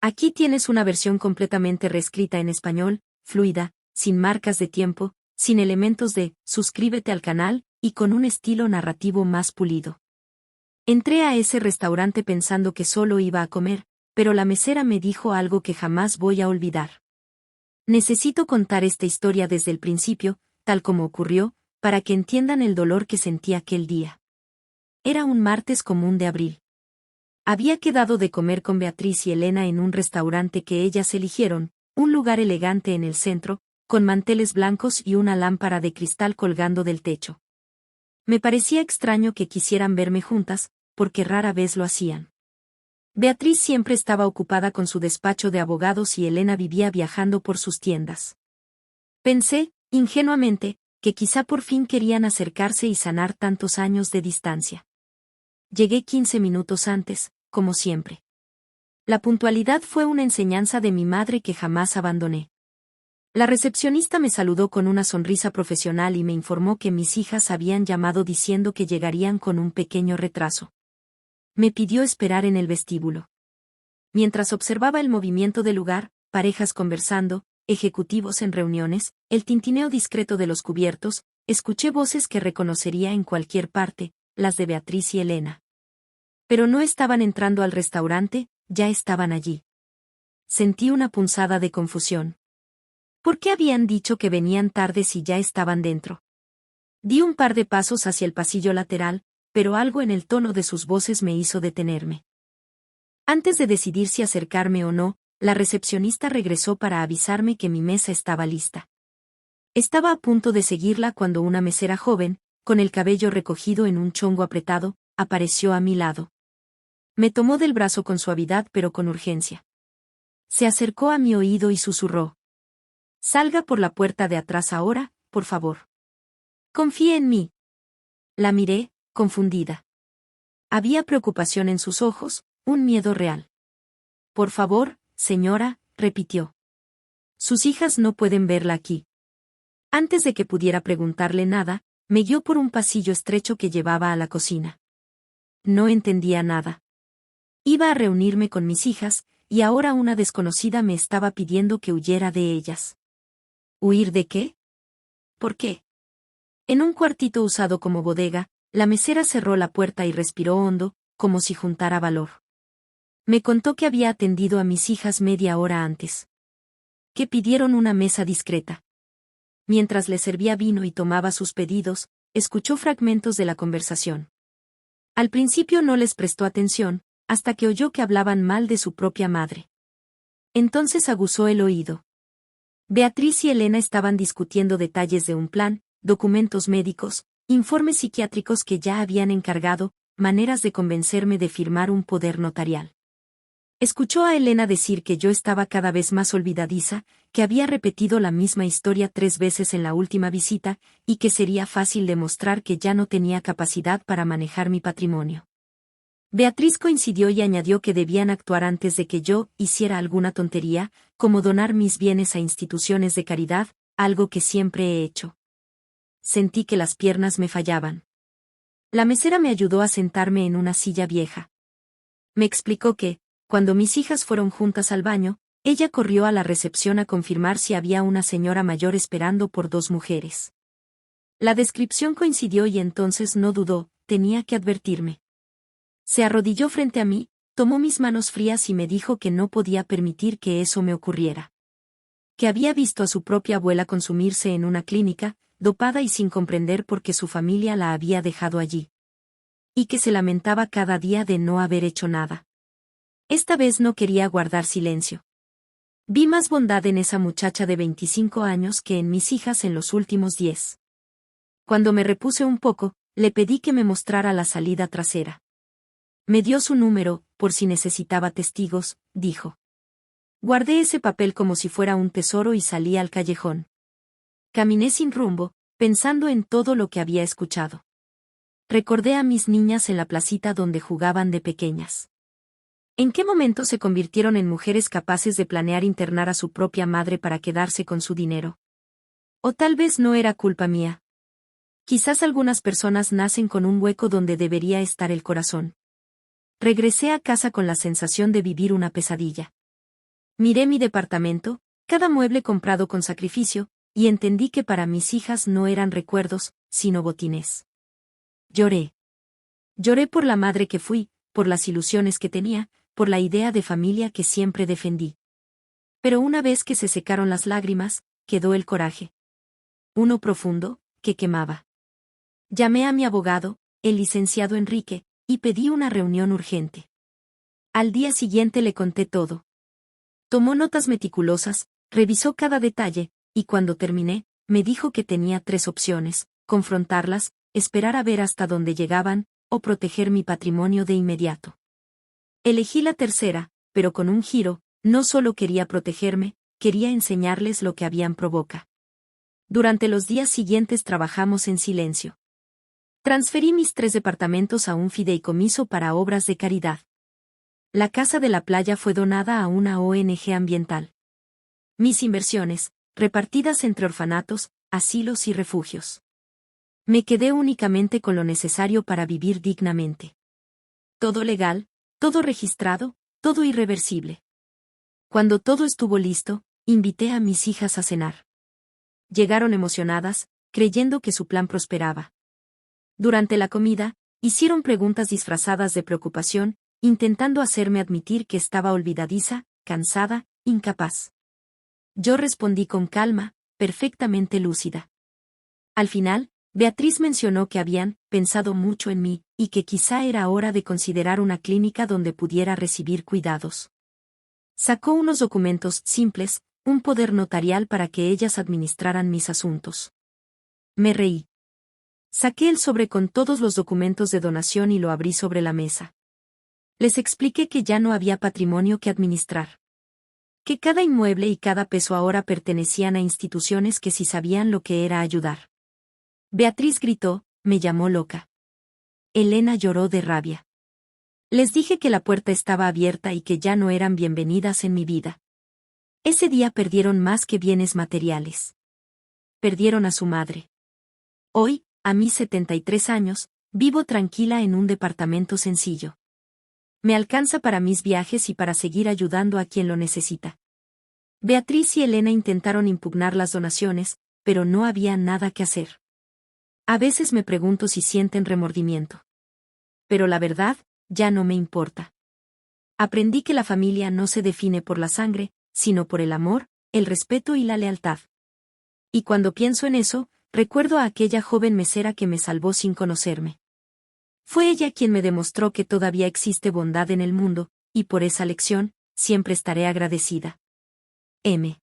Aquí tienes una versión completamente reescrita en español, fluida, sin marcas de tiempo, sin elementos de suscríbete al canal, y con un estilo narrativo más pulido. Entré a ese restaurante pensando que solo iba a comer, pero la mesera me dijo algo que jamás voy a olvidar. Necesito contar esta historia desde el principio, tal como ocurrió, para que entiendan el dolor que sentí aquel día. Era un martes común de abril. Había quedado de comer con Beatriz y Elena en un restaurante que ellas eligieron, un lugar elegante en el centro, con manteles blancos y una lámpara de cristal colgando del techo. Me parecía extraño que quisieran verme juntas, porque rara vez lo hacían. Beatriz siempre estaba ocupada con su despacho de abogados y Elena vivía viajando por sus tiendas. Pensé, ingenuamente, que quizá por fin querían acercarse y sanar tantos años de distancia. Llegué 15 minutos antes, como siempre. La puntualidad fue una enseñanza de mi madre que jamás abandoné. La recepcionista me saludó con una sonrisa profesional y me informó que mis hijas habían llamado diciendo que llegarían con un pequeño retraso. Me pidió esperar en el vestíbulo. Mientras observaba el movimiento del lugar, parejas conversando, ejecutivos en reuniones, el tintineo discreto de los cubiertos, escuché voces que reconocería en cualquier parte, las de Beatriz y Elena. Pero no estaban entrando al restaurante, ya estaban allí. Sentí una punzada de confusión. ¿Por qué habían dicho que venían tarde si ya estaban dentro? Di un par de pasos hacia el pasillo lateral, pero algo en el tono de sus voces me hizo detenerme. Antes de decidir si acercarme o no, la recepcionista regresó para avisarme que mi mesa estaba lista. Estaba a punto de seguirla cuando una mesera joven, con el cabello recogido en un chongo apretado, apareció a mi lado. Me tomó del brazo con suavidad pero con urgencia. Se acercó a mi oído y susurró: «Salga por la puerta de atrás ahora, por favor. Confíe en mí». La miré, confundida. Había preocupación en sus ojos, un miedo real. «Por favor, señora», repitió. «Sus hijas no pueden verla aquí». Antes de que pudiera preguntarle nada, me guió por un pasillo estrecho que llevaba a la cocina. No entendía nada. Iba a reunirme con mis hijas, y ahora una desconocida me estaba pidiendo que huyera de ellas. ¿Huir de qué? ¿Por qué? En un cuartito usado como bodega, la mesera cerró la puerta y respiró hondo, como si juntara valor. Me contó que había atendido a mis hijas media hora antes. Que pidieron una mesa discreta. Mientras le servía vino y tomaba sus pedidos, escuchó fragmentos de la conversación. Al principio no les prestó atención, hasta que oyó que hablaban mal de su propia madre. Entonces aguzó el oído. Beatriz y Elena estaban discutiendo detalles de un plan, documentos médicos, informes psiquiátricos que ya habían encargado, maneras de convencerme de firmar un poder notarial. Escuchó a Elena decir que yo estaba cada vez más olvidadiza, que había repetido la misma historia 3 veces en la última visita, y que sería fácil demostrar que ya no tenía capacidad para manejar mi patrimonio. Beatriz coincidió y añadió que debían actuar antes de que yo hiciera alguna tontería, como donar mis bienes a instituciones de caridad, algo que siempre he hecho. Sentí que las piernas me fallaban. La mesera me ayudó a sentarme en una silla vieja. Me explicó que, cuando mis hijas fueron juntas al baño, ella corrió a la recepción a confirmar si había una señora mayor esperando por 2 mujeres. La descripción coincidió y entonces no dudó, tenía que advertirme. Se arrodilló frente a mí, tomó mis manos frías y me dijo que no podía permitir que eso me ocurriera. Que había visto a su propia abuela consumirse en una clínica, dopada y sin comprender por qué su familia la había dejado allí. Y que se lamentaba cada día de no haber hecho nada. Esta vez no quería guardar silencio. Vi más bondad en esa muchacha de 25 años que en mis hijas en los últimos 10. Cuando me repuse un poco, le pedí que me mostrara la salida trasera. Me dio su número, por si necesitaba testigos, dijo. Guardé ese papel como si fuera un tesoro y salí al callejón. Caminé sin rumbo, pensando en todo lo que había escuchado. Recordé a mis niñas en la placita donde jugaban de pequeñas. ¿En qué momento se convirtieron en mujeres capaces de planear internar a su propia madre para quedarse con su dinero? O tal vez no era culpa mía. Quizás algunas personas nacen con un hueco donde debería estar el corazón. Regresé a casa con la sensación de vivir una pesadilla. Miré mi departamento, cada mueble comprado con sacrificio, y entendí que para mis hijas no eran recuerdos, sino botines. Lloré. Lloré por la madre que fui, por las ilusiones que tenía, por la idea de familia que siempre defendí. Pero una vez que se secaron las lágrimas, quedó el coraje. Uno profundo, que quemaba. Llamé a mi abogado, el licenciado Enrique, y pedí una reunión urgente. Al día siguiente le conté todo. Tomó notas meticulosas, revisó cada detalle, y cuando terminé, me dijo que tenía 3 opciones: confrontarlas, esperar a ver hasta dónde llegaban, o proteger mi patrimonio de inmediato. Elegí la tercera, pero con un giro: no solo quería protegerme, quería enseñarles lo que habían provoca. Durante los días siguientes trabajamos en silencio. Transferí mis 3 departamentos a un fideicomiso para obras de caridad. La casa de la playa fue donada a una ONG ambiental. Mis inversiones, repartidas entre orfanatos, asilos y refugios. Me quedé únicamente con lo necesario para vivir dignamente. Todo legal, todo registrado, todo irreversible. Cuando todo estuvo listo, invité a mis hijas a cenar. Llegaron emocionadas, creyendo que su plan prosperaba. Durante la comida, hicieron preguntas disfrazadas de preocupación, intentando hacerme admitir que estaba olvidadiza, cansada, incapaz. Yo respondí con calma, perfectamente lúcida. Al final, Beatriz mencionó que habían pensado mucho en mí, y que quizá era hora de considerar una clínica donde pudiera recibir cuidados. Sacó unos documentos simples, un poder notarial para que ellas administraran mis asuntos. Me reí. Saqué el sobre con todos los documentos de donación y lo abrí sobre la mesa. Les expliqué que ya no había patrimonio que administrar. Que cada inmueble y cada peso ahora pertenecían a instituciones que sí sabían lo que era ayudar. Beatriz gritó, me llamó loca. Elena lloró de rabia. Les dije que la puerta estaba abierta y que ya no eran bienvenidas en mi vida. Ese día perdieron más que bienes materiales. Perdieron a su madre. Hoy, a mis 73 años, vivo tranquila en un departamento sencillo. Me alcanza para mis viajes y para seguir ayudando a quien lo necesita. Beatriz y Elena intentaron impugnar las donaciones, pero no había nada que hacer. A veces me pregunto si sienten remordimiento. Pero la verdad, ya no me importa. Aprendí que la familia no se define por la sangre, sino por el amor, el respeto y la lealtad. Y cuando pienso en eso, recuerdo a aquella joven mesera que me salvó sin conocerme. Fue ella quien me demostró que todavía existe bondad en el mundo, y por esa lección, siempre estaré agradecida. M.